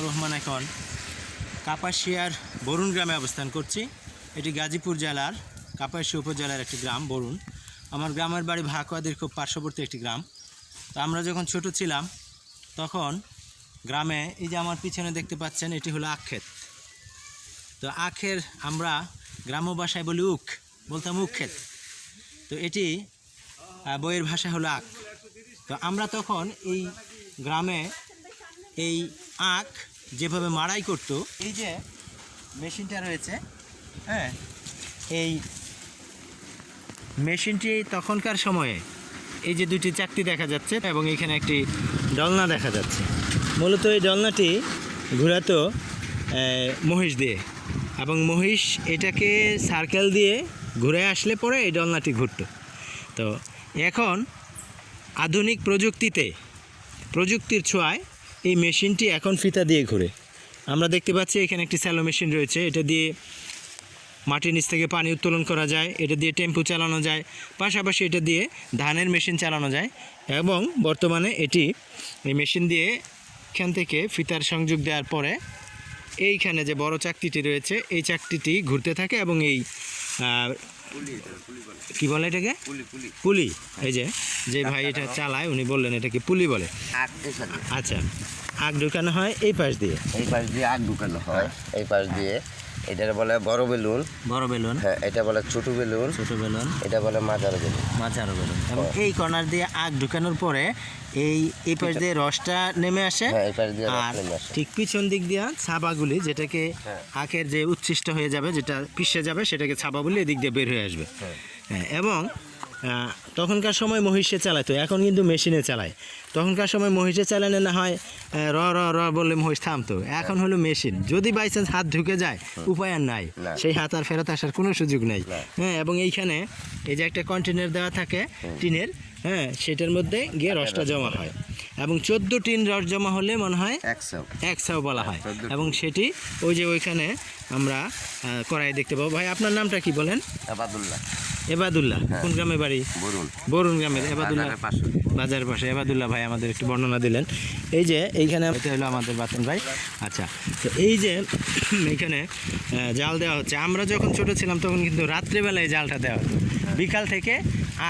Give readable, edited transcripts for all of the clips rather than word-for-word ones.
রহমান এখন কাপাসিয়ার বরুণ গ্রামে অবস্থান করছি। এটি গাজীপুর জেলার কাপাসিয়া উপজেলার একটি গ্রাম বরুণ। আমার গ্রামের বাড়ি ভাকুয়াদের খুব পার্শ্ববর্তী একটি গ্রাম। তো আমরা যখন ছোট ছিলাম তখন গ্রামে এই যে আমার পিছনে দেখতে পাচ্ছেন এটি হলো আখ ক্ষেত। তো আখের আমরা গ্রাম্য ভাষায় বলি বলতাম উখ ক্ষেত। তো এটি বইয়ের ভাষা হলো আখ। তো আমরা তখন এই গ্রামে এই আখ যেভাবে মাড়াই করতো, এই যে মেশিনটা রয়েছে, হ্যাঁ, এই মেশিনটি তখনকার সময়ে এই যে দুটি চাকতি দেখা যাচ্ছে এবং এখানে একটি ডলনা দেখা যাচ্ছে। মূলত এই ডলনাটি ঘোরাতো মহিষ দিয়ে, এবং মহিষ এটাকে সার্কেল দিয়ে ঘুরে আসলে পরে এই ডলনাটি ঘুরতো। তো এখন আধুনিক প্রযুক্তির ছোঁয়ায় এই মেশিনটি এখন ফিতা দিয়ে ঘুরে। আমরা দেখতে পাচ্ছি এখানে একটি স্যালো মেশিন রয়েছে, এটা দিয়ে মাটির নিচ থেকে পানি উত্তোলন করা যায়, এটা দিয়ে টেম্পু চালানো যায়, পাশাপাশি এটা দিয়ে ধানের মেশিন চালানো যায়। এবং বর্তমানে এই মেশিন দিয়ে এখান থেকে ফিতার সংযোগ দেওয়ার পরে এইখানে যে বড় চাকতিটি রয়েছে এই চাকতিটি ঘুরতে থাকে এবং এই কি বলে এটাকে পুলি, এই যে ভাই এটা চালায় উনি বললেন এটাকে পুলি বলে। আচ্ছা, আখ ঢুকানো হয় এই পাশ দিয়ে আখ ঢুকানো হয় এই পাশ দিয়ে। এটা বলে বড় বেলুন, হ্যাঁ, এটা বলে ছোট বেলুন, এটা বলে মাঝারো বেলুন। এবং এই কর্নার দিয়ে আখ ঢুকানোর পরে এই পাশ দিয়ে রসটা নেমে আসে, আর ঠিক পিছন দিক দিয়ে ছাবাগুলি, যেটাকে আখের যে উচ্ছিষ্ট হয়ে যাবে, যেটা পিষে যাবে, সেটাকে ছাবা বলে এদিক দিয়ে বের হয়ে আসবে। হ্যাঁ, এবং তখনকার সময় মহিষে চালাতো, এখন কিন্তু মেশিনে চালায়। তখনকার সময় মহিষে চালানো না হয় র র র বললে মহিষ থামতো, এখন হলো মেশিন। যদি বাই চান্স হাত ঢুকে যায় উপায় আর নাই, সেই হাত আর ফেরত আসার কোনো সুযোগ নেই। হ্যাঁ, এবং এইখানে এই যে একটা কন্টেনার দেওয়া থাকে টিনের, হ্যাঁ, সেটার মধ্যে গিয়ে রসটা জমা হয় এবং 14 টিন রস জমা হলে মনে হয় 100 বলা হয়। এবং সেটি ওই যে ওইখানে আমরা কড়াই দেখতে পাবো। ভাই আপনার নামটা কি বলেন? এবাদুল্লাহ। কোন গ্রামে বাড়ি? বরুণ গ্রামের এবাদুল্লাহ, বাজারের পাশে। এবাদুল্লাহ ভাই আমাদের একটু বর্ণনা দিলেন। এই যে এইখানে এটা হলো আমাদের বাতন ভাই। আচ্ছা, তো এই যে এইখানে জাল দেওয়া হচ্ছে। আমরা যখন ছোট ছিলাম তখন কিন্তু রাত্রেবেলায় জালটা দেওয়া হতো। বিকাল থেকে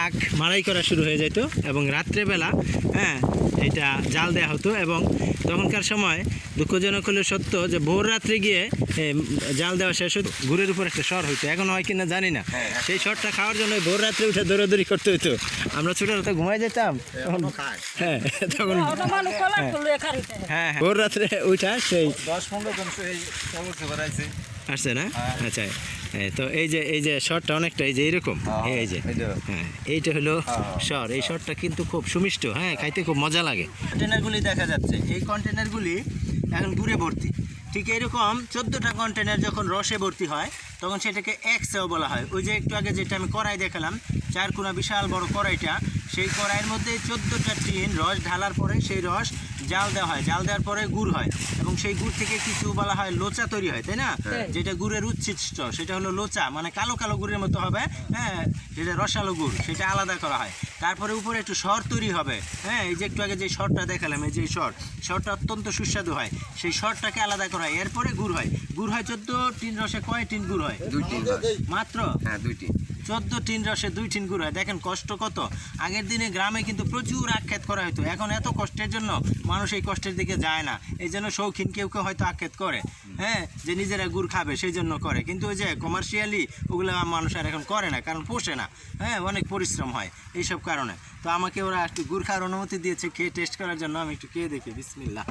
আখ মাড়াই করা শুরু হয়ে যেত এবং রাত্রেবেলা, হ্যাঁ, এটা জাল দেওয়া হতো। এবং তখনকার সময় দুঃখজনক হলে সত্য যে ভোর রাত্রে গিয়ে জাল দেওয়া শেষ হতো, গুড়ের উপর একটা স্বর হইতো, এখন হয় কিনা জানি না। সেই স্বরটা খাওয়ার জন্য ভোর রাত্রে উঠে দৌড়াদৌড়ি করতে হতো। আমরা ছোটো রাতে ঘুমাই যেতাম, হ্যাঁ, তখন হ্যাঁ ভোর রাত্রে উঠা সেই 10-15 জন আসছে না। আচ্ছা, তো এই যে শর্টটা অনেকটা এই যে এইরকম, এই যে হ্যাঁ, এইটা হলো শর। এই শর্টটা কিন্তু খুব সুমিষ্ট, হ্যাঁ, খাইতে খুব মজা লাগে। কন্টেনারগুলি দেখা যাচ্ছে, এই কন্টেনারগুলি এখন গুড়ে ভর্তি। ঠিক এরকম 14টা কন্টেনার যখন রসে ভর্তি হয় তখন সেটাকে 100 বলা হয়। ওই যে একটু আগে যেটা আমি কড়াই দেখালাম, 4 কোনা বিশাল বড় কড়াইটা, সেই কড়াইয়ের মধ্যে 14টা টিন রস ঢালার পরে সেই রস জাল দেওয়া হয়। জাল দেওয়ার পরে গুড় হয় এবং সেই গুড় থেকে কিছু বলা হয় লোচা তৈরি হয়, তাই না? যেটা গুড়ের উচ্ছিষ্ট সেটা হলো লোচা, মানে কালো কালো গুড়ের মতো হবে, হ্যাঁ, যেটা রসালো গুড়, সেটা আলাদা করা হয়। তারপরে উপরে একটু সর তৈরি হবে, হ্যাঁ, এই যে একটু আগে যে সরটা দেখালাম, এই যে সরটা অত্যন্ত সুস্বাদু হয়, সেই সরটাকে আলাদা করা হয়। এরপরে গুড় হয় 14 টিন রসে কয় টিন গুড় হয়? 2 টিন মাত্র। হ্যাঁ, 2 টিন। 14 টিন রসে 2 টিন গুড় হয়। দেখেন কষ্ট কত। আগের দিনে গ্রামে কিন্তু প্রচুর আক্ষেত করা হতো, এখন এত কষ্টের জন্য মানুষ এই কষ্টের দিকে যায় না। এই জন্য শৌখিন কেউ হয়তো আক্ষেত করে, হ্যাঁ, যে নিজেরা গুড় খাবে সেই জন্য করে, কিন্তু ওই যে কমার্শিয়ালি ওগুলো মানুষ আর এখন করে না, কারণ পোষে না, হ্যাঁ, অনেক পরিশ্রম হয় এইসব কারণে। তো আমাকে ওরা একটু গুড় খাওয়ার অনুমতি দিয়েছে খেয়ে টেস্ট করার জন্য। আমি একটু খেয়ে দেখি। বিসমিল্লাহ।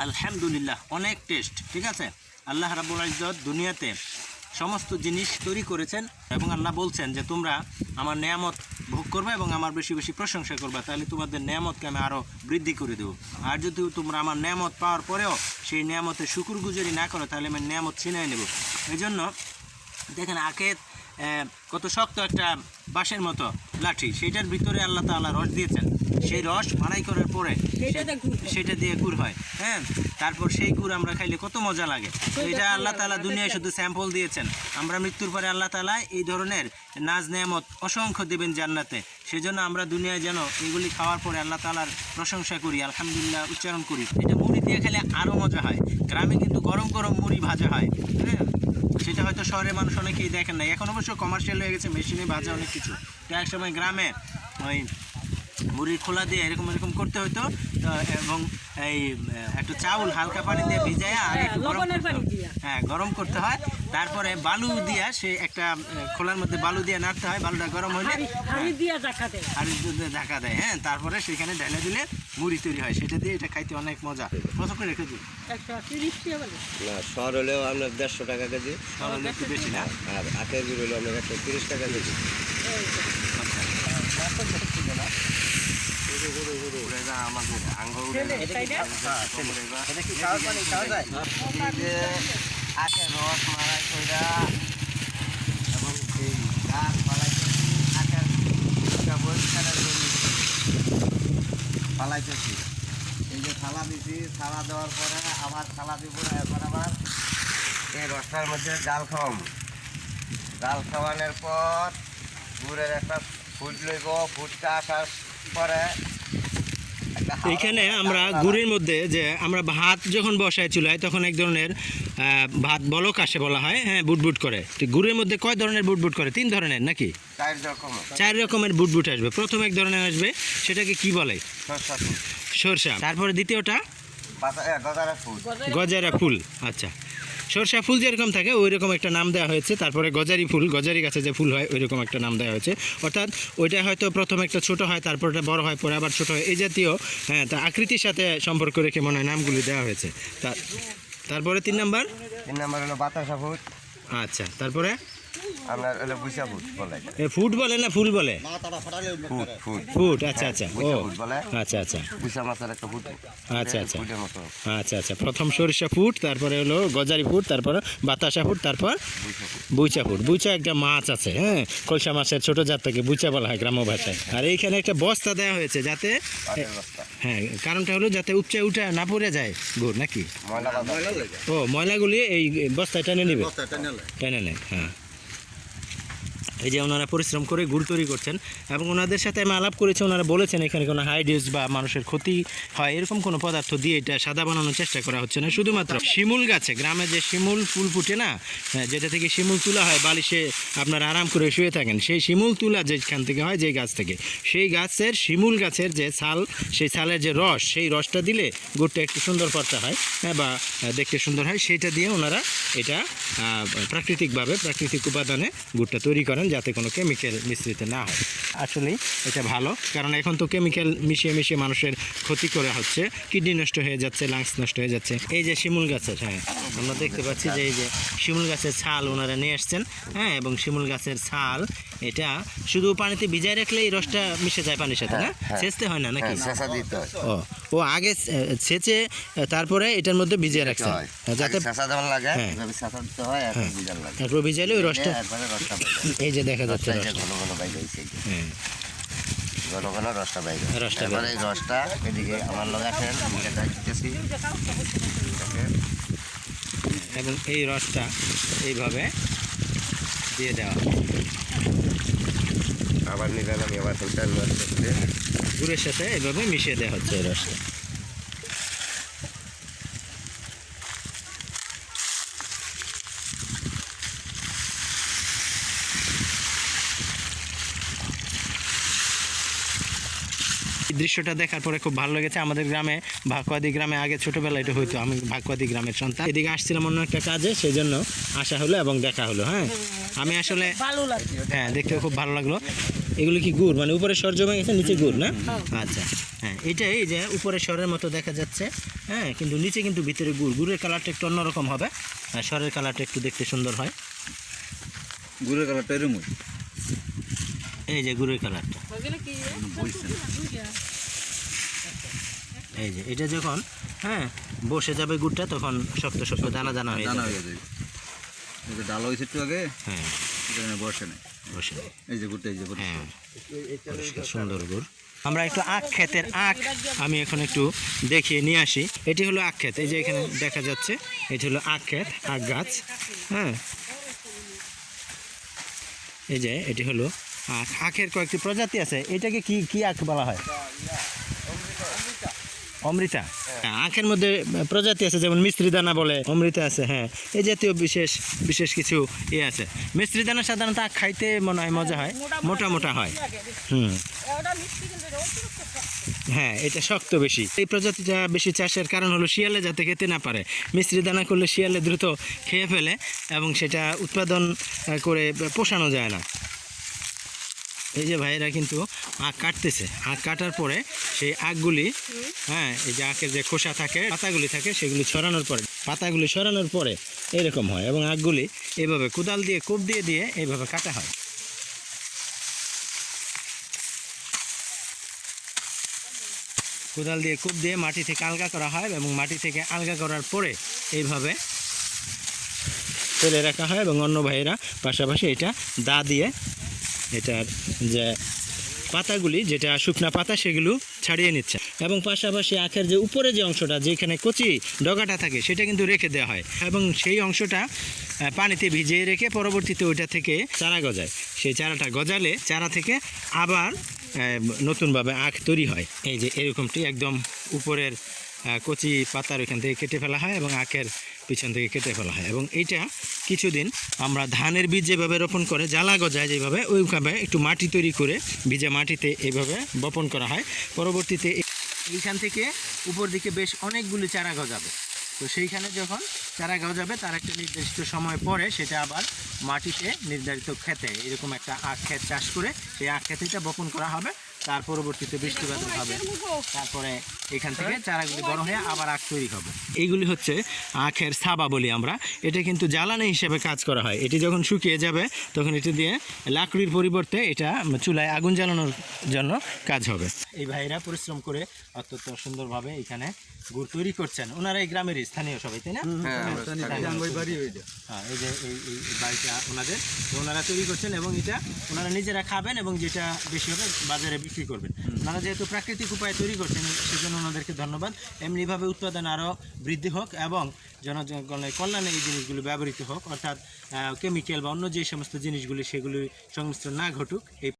আলহামদুলিল্লাহ, অনেক টেস্ট। ঠিক আছে, আল্লাহ রাব্বুল ইজ্জত দুনিয়াতে সমস্ত জিনিস তৈরি করেছেন এবং আল্লাহ বলছেন যে তোমরা আমার নেয়ামত ভোগ করবে এবং আমার বেশি বেশি প্রশংসা করবে, তাহলে তোমাদের নেয়ামতকে আমি আরও বৃদ্ধি করে দেবো। আর যদি তোমরা আমার নেয়ামত পাওয়ার পরেও সেই নেয়ামতের শুকরগুজারি না করো তাহলে আমি নেয়ামত ছিনিয়ে নেব। এই জন্য দেখেন আখেত কত শক্ত একটা বাঁশের মতো লাঠি, সেইটার ভিতরে আল্লাহ তাআলা রস দিয়েছেন। সেই রস মাড়াই করার পরে সেটা দিয়ে গুড় হয়, হ্যাঁ, তারপর সেই গুড় আমরা খাইলে কত মজা লাগে। তো এটা আল্লাহ তাআলা দুনিয়ায় শুধু স্যাম্পল দিয়েছেন, আমরা মৃত্যুর পরে আল্লাহ তাআলা এই ধরনের নাজ নেয়ামত অসংখ্য দেবেন জান্নাতে। সেজন্য আমরা দুনিয়ায় যেন এগুলি খাওয়ার পরে আল্লাহ তাআলার প্রশংসা করি, আলহামদুলিল্লাহ উচ্চারণ করি। এটা মুড়ি দিয়ে খেলে আরও মজা হয়। গ্রামে কিন্তু গরম গরম মুড়ি ভাজা হয়, হ্যাঁ, সেটা হয়তো শহরের মানুষ অনেকেই দেখেন না। এখন অবশ্য কমার্শিয়াল হয়ে গেছে, মেশিনে ভাজা অনেক কিছু। তো এক সময় গ্রামে ওই মুড়ির খোলা দিয়ে এরকম এরকম করতে হতো, এবং এই একটু চাউল হালকা পানি দিয়ে ভিজাইয়া আর একটু গরম করতে হয়। তারপরে বালু দিয়া সে একটা খোলার মধ্যে বালু দিয়ে নাড়তে হয়, বালুটা গরম হলে হাড়ি দিয়ে ঢাকা দেয়, হ্যাঁ, তারপরে সেখানে ঢেলে দিলে মুড়ি তৈরি হয়। সেটা দিয়ে এটা খাইতে অনেক মজা। কত করে রেখে দিই? শহর হলেও আপনার 150 টাকা কেজি, শহর হলে একটু বেশি না। আর আখের গুড় হলো আপনার 130 টাকা কেজি। আমাদের আখের রস মারাই কইরা এবং এই গাছ পালাইতেছি, আখের পরিষ্কারের জন্য পালাইতেছি। এই যে থালা দিছি, থালা দেওয়ার পরে আবার থালা দিব। এখন আবার এই রসটার মধ্যে জাল খাওয়াবো। জাল খাওয়ানোর পর গুড়ের একটা ফুট লইব। ফুটটা আসার পরে এখানে আমরা গুড়ের মধ্যে যে আমরা ভাত যখন বসাই চুলায় তখন এক ধরনের ভাত বলক আসে বলা হয়, হ্যাঁ, বুটবুট করে। গুড়ের মধ্যে কয় ধরনের বুটবুট করে? 3 ধরনের নাকি 4 রকমের বুটবুট আসবে। প্রথম এক ধরনের আসবে, সেটাকে কি বলে? সরষা। তারপরে দ্বিতীয়টা গজারা ফুল। আচ্ছা, সরষা ফুল যেরকম থাকে ওই রকম একটা নাম দেওয়া হয়েছে। তারপরে গজারি ফুল, গজারি গাছে যে ফুল হয় ওই রকম একটা নাম দেওয়া হয়েছে। অর্থাৎ ওইটা হয়তো প্রথম একটা ছোট হয়, তারপর এটা বড় হয়, পরে আবার ছোট হয়, এই জাতীয়, হ্যাঁ, তা আকৃতির সাথে সম্পর্ক রেখে মনে হয় নামগুলি দেওয়া হয়েছে। তারপরে 3 নাম্বার হলো বাতাসা ফুট। আচ্ছা, তারপরে আপনার হলো বুসা ফুট বলে। ফুট বলে না ফুল বলে? ফুট। আচ্ছা আচ্ছা, ও আচ্ছা আচ্ছা, বুসা মাছের একটা ফুট। আচ্ছা আচ্ছা আচ্ছা আচ্ছা, প্রথম সরিষা ফুট, তারপরে হলো গজারি ফুট, তারপর বাতাসা ফুট, তারপর বুইচা ফুট। বুইচা একটা মাছ আছে, হ্যাঁ, কলসা মাছের ছোট জাত থেকে বুইচা বলা হয় গ্রাম্য ভাষায়। আর এইখানে একটা বস্তা দেওয়া হয়েছে যাতে, হ্যাঁ, কারণটা হলো যাতে উপচে উঠে না পড়ে যায় গুড়, নাকি? ও, ময়লাগুলি এই বস্তায় টেনে নেবে, টেনে নেয়, হ্যাঁ। এই যে ওনারা পরিশ্রম করে গুড় তৈরি করছেন, এবং ওনাদের সাথে আমি আলাপ করেছি। ওনারা বলেছেন এখানে কোনো হাইড্রেস বা মানুষের ক্ষতি হয় এরকম কোনো পদার্থ দিয়ে এটা সাদা বানানোর চেষ্টা করা হচ্ছে না। শুধুমাত্র শিমুল গাছে, গ্রামে যে শিমুল ফুল ফুটে না, যেটা থেকে শিমুল তুলা হয়, বালিশে আপনারা আরাম করে শুয়ে থাকেন, সেই শিমুল তুলা যেখান থেকে হয়, যে গাছ থেকে, সেই গাছের শিমুল গাছের যে ছাল, সেই ছালের যে রস, সেই রসটা দিলে গুড়টা একটু সুন্দর করতে হয়, হ্যাঁ, বা দেখতে সুন্দর হয়। সেইটা দিয়ে ওনারা এটা প্রাকৃতিকভাবে, প্রাকৃতিক উপাদানে গুড়টা তৈরি করেন, যাতে কোনো কেমিক্যাল মিশ্রিত না হয়। আসলেই এটা ভালো, কারণ এখন তো কেমিক্যাল মিশিয়ে মিশিয়ে মানুষের ক্ষতি করা হচ্ছে, কিডনি নষ্ট হয়ে যাচ্ছে, লাংস নষ্ট হয়ে যাচ্ছে। এই যে শিমুল গাছের, হ্যাঁ, আমরা দেখতে পাচ্ছি যে এই যে শিমুল গাছের ছাল ওনারা নিয়ে আসছেন, হ্যাঁ, এবং শিমুল গাছের ছাল এটা শুধু পানিতে ভিজায় রাখলে এই রসটা মিশে যায় পানির সাথে, না? ছেঁচতে হয় না নাকি? ও আগে ছেঁচে তারপরে এটার মধ্যে ভিজিয়ে রাখছে যাতে তারপর ভিজাইলে ওই রসটা, এই যে দেখা যাচ্ছে রসটা এদিকে আমার লগে আসেন, এবং এই রসটা এইভাবে দিয়ে দেওয়া, আবার নিলাম আমি, আবার গুড়ের সাথে এইভাবে মিশিয়ে দেওয়া হচ্ছে এই রসটা। দৃশ্যটা দেখার পরে খুব ভালো লেগেছে। আমাদের গ্রামে, ভাকুয়াদি গ্রামে আগে ছোটোবেলায় এটা হইতো। আমি ভাকুয়াদি গ্রামের সন্তান, এদিকে আসছিলাম অন্য একটা কাজে, সেই জন্য আসা হলো এবং দেখা হলো। হ্যাঁ, আমি আসলে, হ্যাঁ, দেখতে খুব ভালো লাগলো। এগুলো কি গুড়, মানে উপরে স্বর জমে গেছে, নিচে গুড়, না? আচ্ছা, হ্যাঁ, এটাই যে উপরে স্বরের মতো দেখা যাচ্ছে, হ্যাঁ, কিন্তু নিচে কিন্তু ভিতরে গুড়। গুড়ের কালারটা একটু অন্যরকম হবে, আর স্বরের কালারটা একটু দেখতে সুন্দর হয়। গুড়ের কালারটা এরকম, এই যে গুড়ের কালারটা, এই যে এটা যখন, হ্যাঁ, বসে যাবে গুড়টা, তখন শক্ত শক্ত দানা দানা হয়ে যাবে। ডাল হয়েছে একটু আগে, হ্যাঁ, বসে নেই, বসে নেই, এই যে গুড়টা, এই যে, হ্যাঁ, সুন্দর গুড়। আমরা একটু আখ ক্ষেতের আখ আমি এখন একটু দেখিয়ে নিয়ে আসি। এটি হলো আখ ক্ষেত, এই যে এখানে দেখা যাচ্ছে, এটি হলো আখ ক্ষেত, আখ গাছ, হ্যাঁ, এই যে এটি হলো আখের কয়েকটি প্রজাতি আছে, এটাকে কি কি আখ বলা হয়? অমৃতা। আখের মধ্যে প্রজাতি আছে, যেমন মিস্ত্রি দানা বলে, অমৃতা আছে। হ্যাঁ, এই জাতীয় বিশেষ বিশেষ কিছু আছে। মিস্ত্রি দানা সাধারণত আখ খাইতে মনে হয় মজা হয়, মোটা মোটা হয়। হ্যাঁ, এটা শক্ত বেশি। এই প্রজাতিটা বেশি চাষের কারণ হলো শিয়ালে যাতে খেতে না পারে। মিস্ত্রি দানা করলে শিয়ালে দ্রুত খেয়ে ফেলে এবং সেটা উৎপাদন করে পোষানো যায় না। এই যে ভাইয়েরা কিন্তু আখ কাটতেছে। আখ কাটার পরে সেই আখগুলি, হ্যাঁ, এই যে আখের যে খোসা থাকে, পাতাগুলি থাকে, সেগুলি ছড়ানোর পরে, পাতাগুলি সরানোর পরে এরকম হয় এবং আখগুলি এইভাবে কোদাল দিয়ে কোপ দিয়ে দিয়ে এইভাবে কাটা হয়। কোদাল দিয়ে কোপ দিয়ে মাটি থেকে আলগা করা হয় এবং মাটি থেকে আলগা করার পরে এইভাবে ফেলে রাখা হয় এবং অন্য ভাইয়েরা পাশাপাশি এটা দা দিয়ে এটার যে পাতাগুলি, যেটা শুকনা পাতা, সেগুলো ছাড়িয়ে নিচ্ছে এবং পাশাপাশি আখের যে উপরে যে অংশটা, যেখানে কচি ডগাটা থাকে, সেটা কিন্তু রেখে দেওয়া হয় এবং সেই অংশটা পানিতে ভিজিয়ে রেখে পরবর্তীতে ওইটা থেকে চারা গজায়। সেই চারাটা গজালে চারা থেকে আবার নতুনভাবে আখ তৈরি হয়। এই যে এরকমটি একদম উপরের কচি পাতার ওইখান থেকে কেটে ফেলা হয় এবং আখের পিছন থেকে কেটে ফেলা হয় এবং এইটা কিছুদিন আমরা ধানের বীজ যেভাবে রোপণ করে জ্বালা গজায় যেভাবে, ওইভাবে একটু মাটি তৈরি করে ভিজে মাটিতে এইভাবে বপন করা হয়। পরবর্তীতে এইখান থেকে উপর দিকে বেশ অনেকগুলি চারা গজাবে। তো সেইখানে যখন চারা গজাবে তার একটা নির্দিষ্ট সময় পরে সেটা আবার মাটিতে নির্ধারিত ক্ষেতে, এরকম একটা আখ ক্ষেত চাষ করে সেই আখ ক্ষেতেটা বপন করা হবে। তার পরবর্তীতে বৃষ্টিপাত হবে, তারপরে এখান থেকে চারাগুলি বড় হয়ে আবার আখ তৈরি হবে। এইগুলি হচ্ছে আখের ছাবা বলি আমরা। এটা কিন্তু জ্বালানি হিসেবে কাজ করা হয়। এটি যখন শুকিয়ে যাবে তখন এটি দিয়ে লাকড়ির পরিবর্তে এটা চুলায় আগুন জ্বালানোর জন্য কাজ হবে। এই ভাইরা পরিশ্রম করে অত্যন্ত সুন্দরভাবে এখানে গুড় তৈরি করছেন। ওনারা এই গ্রামের স্থানীয় সবাই, তাই না? হ্যাঁ, এই যে এই বাড়িটা ওনাদের, ওনারা তৈরি করছেন এবং এটা ওনারা নিজেরা খাবেন এবং যেটা বেশি হবে বাজারে বিক্রি করবেন। ওনারা যেহেতু প্রাকৃতিক উপায়ে তৈরি করছেন, সেজন্য ওনাদেরকে ধন্যবাদ। এমনিভাবে উৎপাদন আরও বৃদ্ধি হোক এবং জনগণের কল্যাণে এই জিনিসগুলো ব্যবহৃত হোক, অর্থাৎ কেমিক্যাল বা অন্য যে সমস্ত জিনিসগুলি সেগুলি সংমিশ্রণ না ঘটুক। এই